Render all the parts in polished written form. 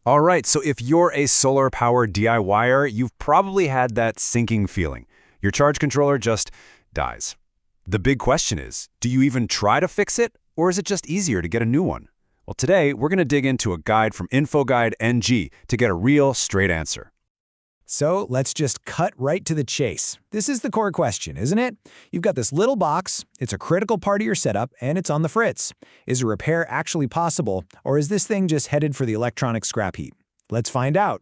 All right, so if you're a solar-powered DIYer, you've probably had that sinking feeling. Your charge controller just dies. The big question is, do you even try to fix it, or is it just easier to get a new one? Well, today, we're going to dig into a guide from InfoGuide NG to get a real straight answer. So let's just cut right to the chase. This is the core question, isn't it? You've got this little box, it's a critical part of your setup, and it's on the fritz. Is a repair actually possible, or is this thing just headed for the electronic scrap heap? Let's find out.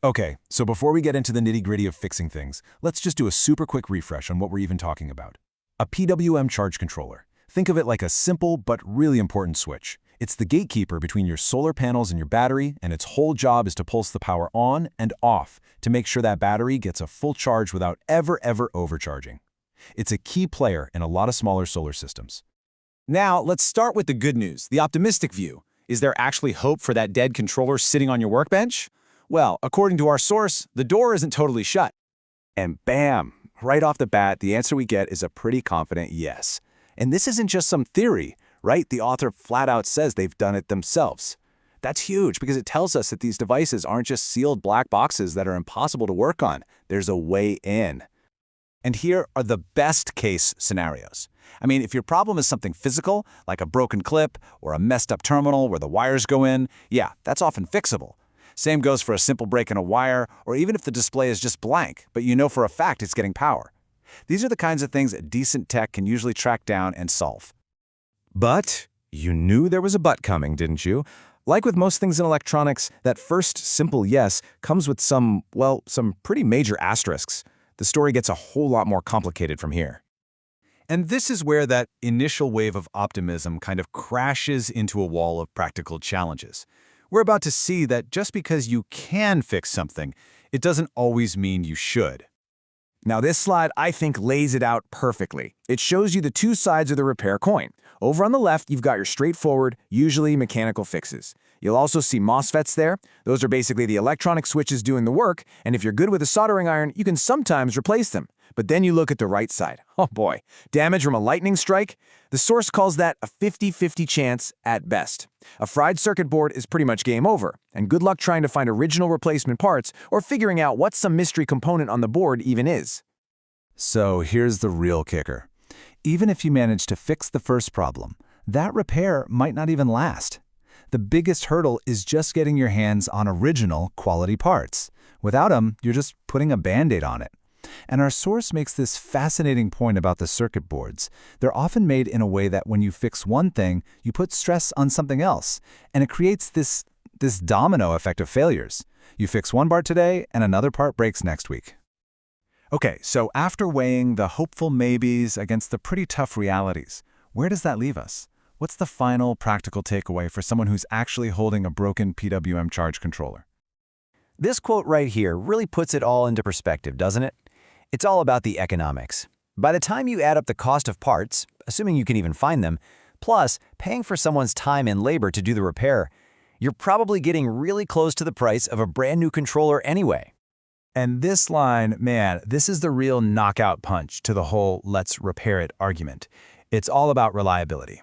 Okay, so before we get into the nitty-gritty of fixing things, let's just do a super quick refresh on what we're even talking about. A PWM charge controller. Think of it like a simple but really important switch. It's the gatekeeper between your solar panels and your battery, and its whole job is to pulse the power on and off to make sure that battery gets a full charge without ever overcharging. It's a key player in a lot of smaller solar systems. Now, let's start with the good news, the optimistic view. Is there actually hope for that dead controller sitting on your workbench? Well, according to our source, the door isn't totally shut. And bam! Right off the bat, the answer we get is a pretty confident yes. And this isn't just some theory, right? The author flat out says they've done it themselves. That's huge because it tells us that these devices aren't just sealed black boxes that are impossible to work on. There's a way in. And here are the best case scenarios. I mean, if your problem is something physical, like a broken clip or a messed up terminal where the wires go in, yeah, that's often fixable. Same goes for a simple break in a wire, or even if the display is just blank, but you know for a fact it's getting power. These are the kinds of things a decent tech can usually track down and solve. But you knew there was a but coming, didn't you? Like with most things in electronics, that first simple yes comes with some pretty major asterisks. The story gets a whole lot more complicated from here. And this is where that initial wave of optimism kind of crashes into a wall of practical challenges. We're about to see that just because you can fix something, it doesn't always mean you should. Now this slide, I think, lays it out perfectly. It shows you the two sides of the repair coin. Over on the left, you've got your straightforward, usually mechanical fixes. You'll also see MOSFETs there. Those are basically the electronic switches doing the work, and if you're good with a soldering iron, you can sometimes replace them. But then you look at the right side. Oh boy, damage from a lightning strike? The source calls that a 50-50 chance at best. A fried circuit board is pretty much game over, and good luck trying to find original replacement parts or figuring out what some mystery component on the board even is. So here's the real kicker. Even if you manage to fix the first problem, that repair might not even last. The biggest hurdle is just getting your hands on original, quality parts. Without them, you're just putting a Band-Aid on it. And our source makes this fascinating point about the circuit boards. They're often made in a way that when you fix one thing, you put stress on something else, and it creates this domino effect of failures. You fix one part today, and another part breaks next week. Okay, so after weighing the hopeful maybes against the pretty tough realities, where does that leave us? What's the final practical takeaway for someone who's actually holding a broken PWM charge controller? This quote right here really puts it all into perspective, doesn't it? It's all about the economics. By the time you add up the cost of parts, assuming you can even find them, plus paying for someone's time and labor to do the repair, you're probably getting really close to the price of a brand new controller anyway. And this line, man, this is the real knockout punch to the whole let's repair it argument. It's all about reliability.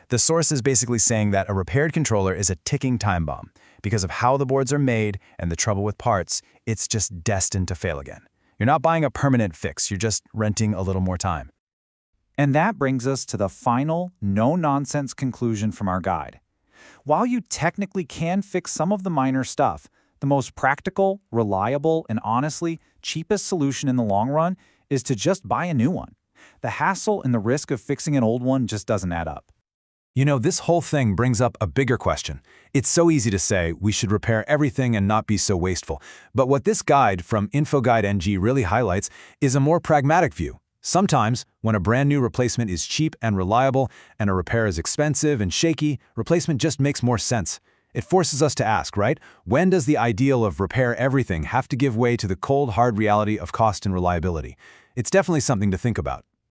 The source is basically saying that a repaired controller is a ticking time bomb. Because of how the boards are made and the trouble with parts, it's just destined to fail again. You're not buying a permanent fix, you're just renting a little more time. And that brings us to the final, no-nonsense conclusion from our guide. While you technically can fix some of the minor stuff, the most practical, reliable, and honestly, cheapest solution in the long run is to just buy a new one. The hassle and the risk of fixing an old one just doesn't add up. You know, this whole thing brings up a bigger question. It's so easy to say we should repair everything and not be so wasteful. But what this guide from InfoGuide NG really highlights is a more pragmatic view. Sometimes, when a brand new replacement is cheap and reliable and a repair is expensive and shaky, replacement just makes more sense. It forces us to ask, right? When does the ideal of repair everything have to give way to the cold, hard reality of cost and reliability? It's definitely something to think about.